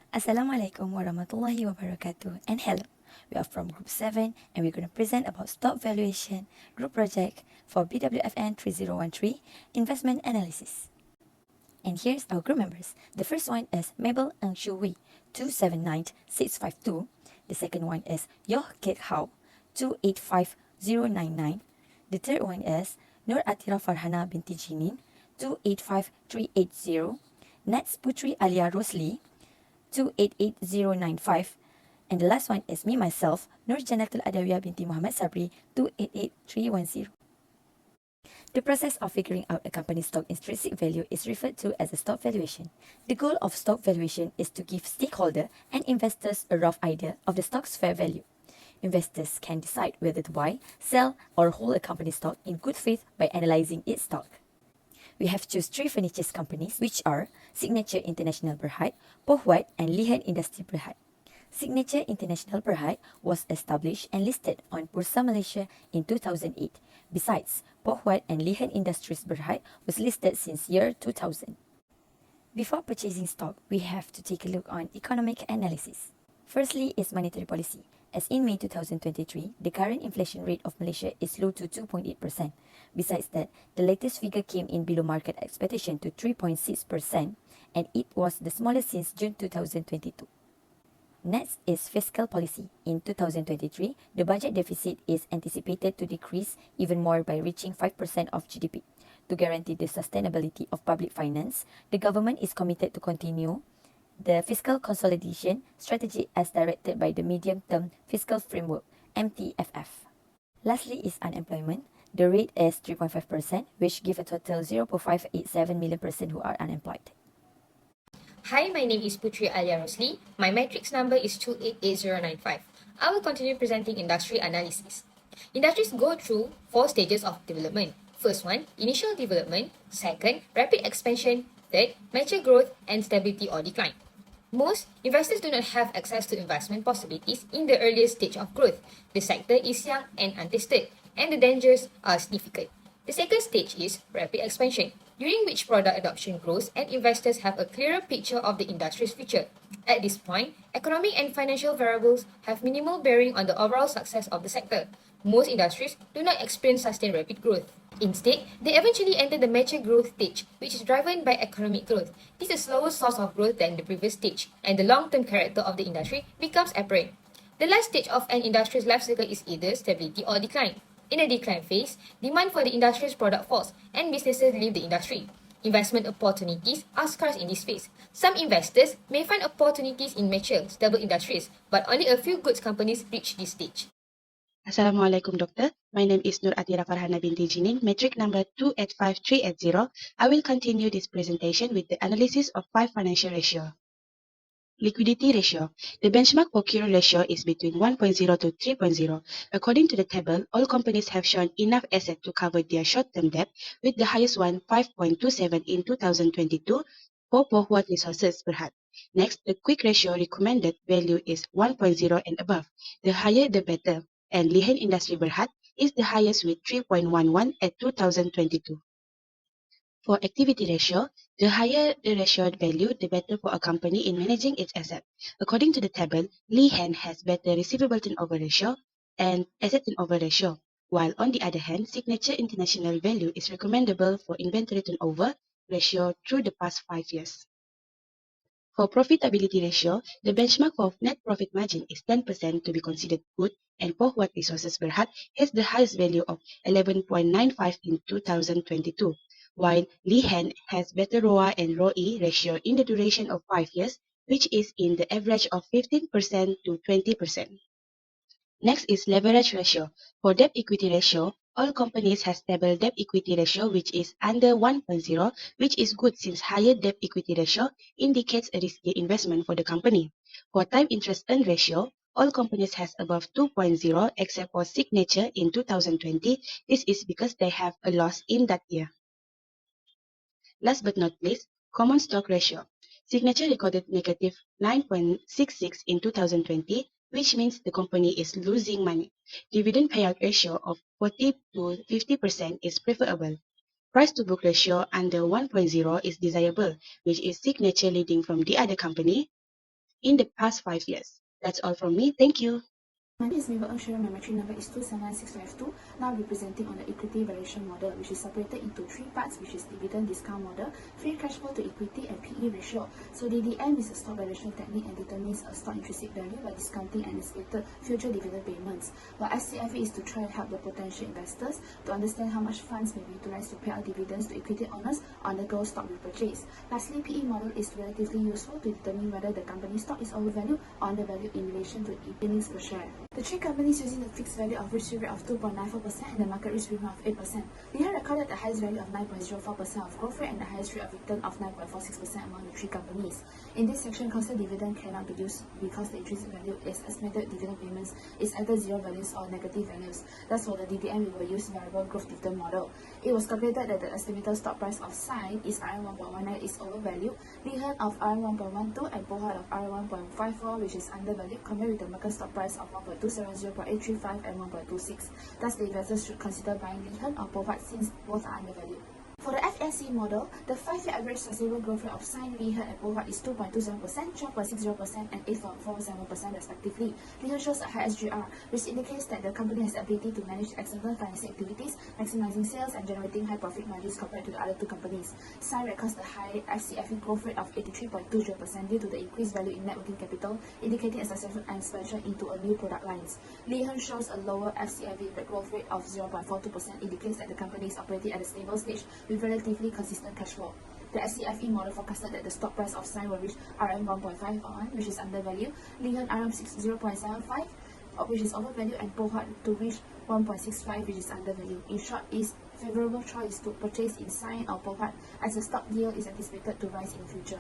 Assalamualaikum warahmatullahi wabarakatuh, and hello. We are from Group 7 and we're going to present about stock valuation group project for BWFN 3013 investment analysis. And here's our group members. The first one is Mable and Xuewei 279652. The second one is YEOH 285099. The third one is ATHIRAH FARHANAH BINTI JININ 285380. Next, Puteri AALIYA ROSLI 288095. And the last one is me myself, JANNATUL ADDAWIYAH binti Muhammad SABRI 288310. The process of figuring out a company's stock intrinsic value is referred to as a stock valuation. The goal of stock valuation is to give stakeholders and investors a rough idea of the stock's fair value. Investors can decide whether to buy, sell, or hold a company's stock in good faith by analyzing its stock. We have choose three furniture companies, which are Signature International Berhad, Pohwat, and Lihan Industri Berhad. Signature International Berhad was established and listed on Bursa Malaysia in 2008. Besides, Pohwat and Lihan Industries Berhad was listed since year 2000. Before purchasing stock, we have to take a look on economic analysis. Firstly is monetary policy. As in May 2023, the current inflation rate of Malaysia is low to 2.8%. Besides that, the latest figure came in below market expectation to 3.6%, and it was the smallest since June 2022. Next is fiscal policy. In 2023, the budget deficit is anticipated to decrease even more by reaching 5% of GDP. To guarantee the sustainability of public finance, the government is committed to continue the fiscal consolidation strategy as directed by the Medium-Term Fiscal Framework, MTFF. Lastly is unemployment. The rate is 3.5%, which gives a total 0.587 million persons who are unemployed. Hi, my name is Puteri AALIYA ROSLI. My matrix number is 288095. I will continue presenting industry analysis. Industries go through 4 stages of development. First one, initial development. Second, rapid expansion. Third, mature growth and stability or decline. Most investors do not have access to investment possibilities in the earliest stage of growth. The sector is young and untested, and the dangers are significant. The second stage is rapid expansion, during which product adoption grows and investors have a clearer picture of the industry's future. At this point, economic and financial variables have minimal bearing on the overall success of the sector. Most industries do not experience sustained rapid growth. Instead, they eventually enter the mature growth stage, which is driven by economic growth. This is a slower source of growth than the previous stage, and the long-term character of the industry becomes apparent. The last stage of an industry's life cycle is either stability or decline. In the decline phase, demand for the industry's product falls, and businesses leave the industry. Investment opportunities are scarce in this phase. Some investors may find opportunities in mature, stable industries, but only a few goods companies reach this stage. Assalamualaikum Doctor. My name is ATHIRAH FARHANAH binti JININ, metric number 285380. I will continue this presentation with the analysis of 5 financial ratio. Liquidity ratio. The benchmark for KIRK ratio is between 1.0 to 3.0. According to the table, all companies have shown enough asset to cover their short-term debt, with the highest one 5.27 in 2022 for Pohwat Resources Berhad. Next, the quick ratio recommended value is 1.0 and above. The higher the better. And Lihan Industri Berhad is the highest with 3.11 at 2022. For activity ratio, the higher the ratio value, the better for a company in managing its asset. According to the table, Lihan has better receivable turnover ratio and asset turnover ratio, while on the other hand, Signature International value is recommendable for inventory turnover ratio through the past 5 years. For profitability ratio, the benchmark for net profit margin is 10% to be considered good, and Pohwat Resources Berhad has the highest value of 11.95 in 2022, while Lihan has better ROA and ROE ratio in the duration of 5 years, which is in the average of 15% to 20%. Next is leverage ratio. For debt equity ratio, all companies have stable debt equity ratio which is under 1.0, which is good since higher debt equity ratio indicates a risky investment for the company. For time interest earned ratio, all companies has above 2.0 except for Signature in 2020. This is because they have a loss in that year. Last but not least, common stock ratio. Signature recorded negative 9.66 in 2020, which means the company is losing money. Dividend payout ratio of 40 to 50% is preferable. Price to book ratio under 1.0 is desirable, which is Signature leading from the other company. in the past 5 years. That's all from me. Thank you. My name is Mable. My metric number is 279652. Now representing on the equity valuation model, which is separated into three parts, which is dividend discount model, free cash flow to equity, and PE ratio. So DDM is a stock valuation technique and determines a stock intrinsic value by discounting anticipated future dividend payments. While FCFE is to try and help the potential investors to understand how much funds may be utilized to pay out dividends to equity owners on the go stock repurchase. Lastly, PE model is relatively useful to determine whether the company's stock is overvalued or undervalued in relation to earnings per share. The three companies using the fixed value of risk-free rate of 2.94% and the market risk premium of 8%. They have recorded the highest value of 9.04% of growth rate and the highest rate of return of 9.46% among the three companies. In this section, constant dividend cannot be used because the intrinsic value is estimated dividend payments is either zero values or negative values. Thus, for the DDM, we will use variable growth dividend model. It was calculated that the estimated stock price of SINE is RM1.19 is overvalued, Lihan of RM1.12 and POHD of RM1.54 which is undervalued compared with the market stock price of 1.270, 0.835 and 1.26. Thus, the investors should consider buying Lihan or POHD since both are undervalued. For the FSE model, the 5-year average sustainable growth rate of SINE, Lihan and POHD is 2.27%, 12.60% and 8.47% respectively. Lihan shows a high SGR, which indicates that the company has the ability to manage external financing activities, maximizing sales and generating high profit margins compared to the other two companies. SINE records the high FCFE growth rate of 83.20% due to the increased value in net working capital, indicating a successful expansion into a new product lines. Lihan shows a lower FCFE growth rate of 0.42%, indicates that the company is operating at a stable stage with relatively consistent cash flow. The SCFE model forecasted that the stock price of SINE will reach RM1.51, which is undervalued, Lihan RM0.75, which is overvalued, and POHD to reach 1.65, which is undervalued. In short, its favorable choice to purchase in SINE or POHD as the stock yield is anticipated to rise in future.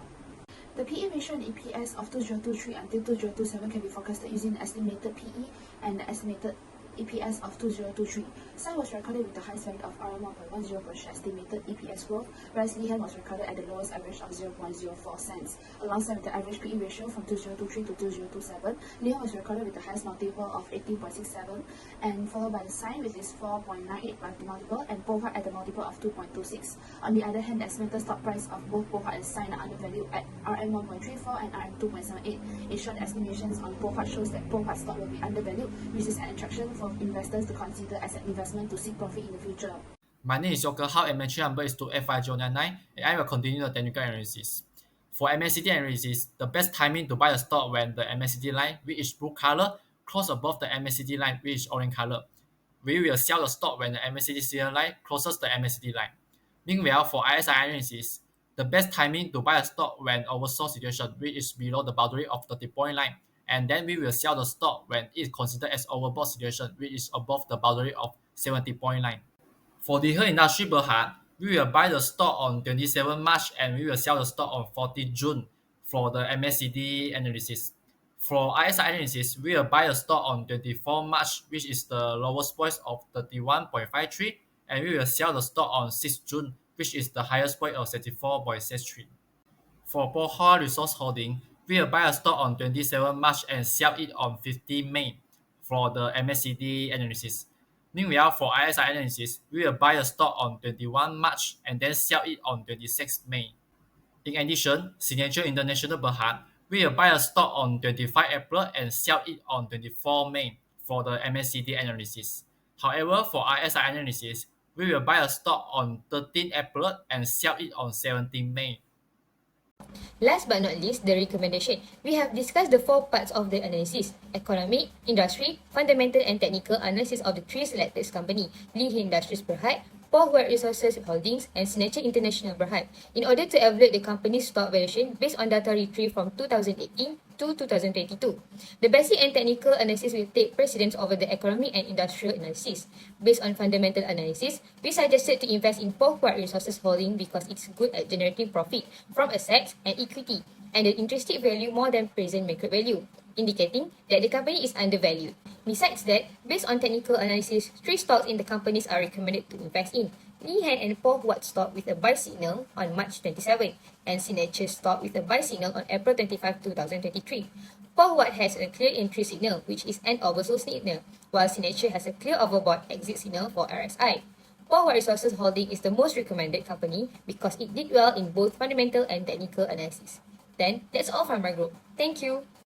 The PE ratio and EPS of 2023 until 2027 can be forecasted using the estimated PE and the estimated EPS of 2023. SINE was recorded with the highest value of RM1.10 per share estimated EPS growth, whereas Lihan was recorded at the lowest average of 0.04 cents. Alongside with the average PE ratio from 2023 to 2027, Lihan was recorded with the highest multiple of 18.67, and followed by the SINE with its 4.98 multiple, and POHD at the multiple of 2.26. On the other hand, the estimated stock price of both POHD and SINE are undervalued at RM1.34 and RM2.78. In short, the estimations on POHD shows that POHD stock will be undervalued, which is an attraction for investors to consider as an investment to seek profit in the future. My name is Yoke Hao and my entry number is 28599 and I will continue the technical analysis. For MACD analysis, the best timing to buy a stock when the MACD line, which is blue color, close above the MACD line, which is orange color. We will sell the stock when the MACD line crosses the MACD line. Meanwhile, for RSI analysis, the best timing to buy a stock when oversold situation, which is below the boundary of the 30-point line, and then we will sell the stock when it is considered as overbought situation, which is above the boundary of 70-point line. For the industry Berhad, we will buy the stock on 27 March and we will sell the stock on 14 June for the MACD analysis. For RSI analysis, we will buy the stock on 24 March, which is the lowest point of 31.53, and we will sell the stock on 6 June, which is the highest point of 34.63. For POHD Resource Holding, we will buy a stock on 27 March and sell it on 15 May for the MACD analysis. Meanwhile, for RSI analysis, we will buy a stock on 21 March and then sell it on 26 May. In addition, Signature International Berhad, we will buy a stock on 25 April and sell it on 24 May for the MACD analysis. However, for RSI analysis, we will buy a stock on 13 April and sell it on 17 May. Last but not least, the recommendation. We have discussed the 4 parts of the analysis: economic, industry, fundamental and technical analysis of the 3 selected company, Lihan Industries Berhad, POHD Resources Holdings, and Signature International Berhad, in order to evaluate the company's stock valuation based on data retrieved from 2018 to 2022. The basic and technical analysis will take precedence over the economic and industrial analysis. Based on fundamental analysis, we suggested to invest in POHD Resources Holding because it's good at generating profit from assets and equity, and the intrinsic value more than present market value, indicating that the company is undervalued. Besides that, based on technical analysis, 3 stocks in the companies are recommended to invest in: Lihan and POHD stock with a buy signal on March 27, and Signature stock with a buy signal on April 25, 2023. POHD has a clear entry signal, which is an oversold signal, while Signature has a clear overbought exit signal for RSI. POHD Resources Holding is the most recommended company because it did well in both fundamental and technical analysis. Then, that's all from my group. Thank you.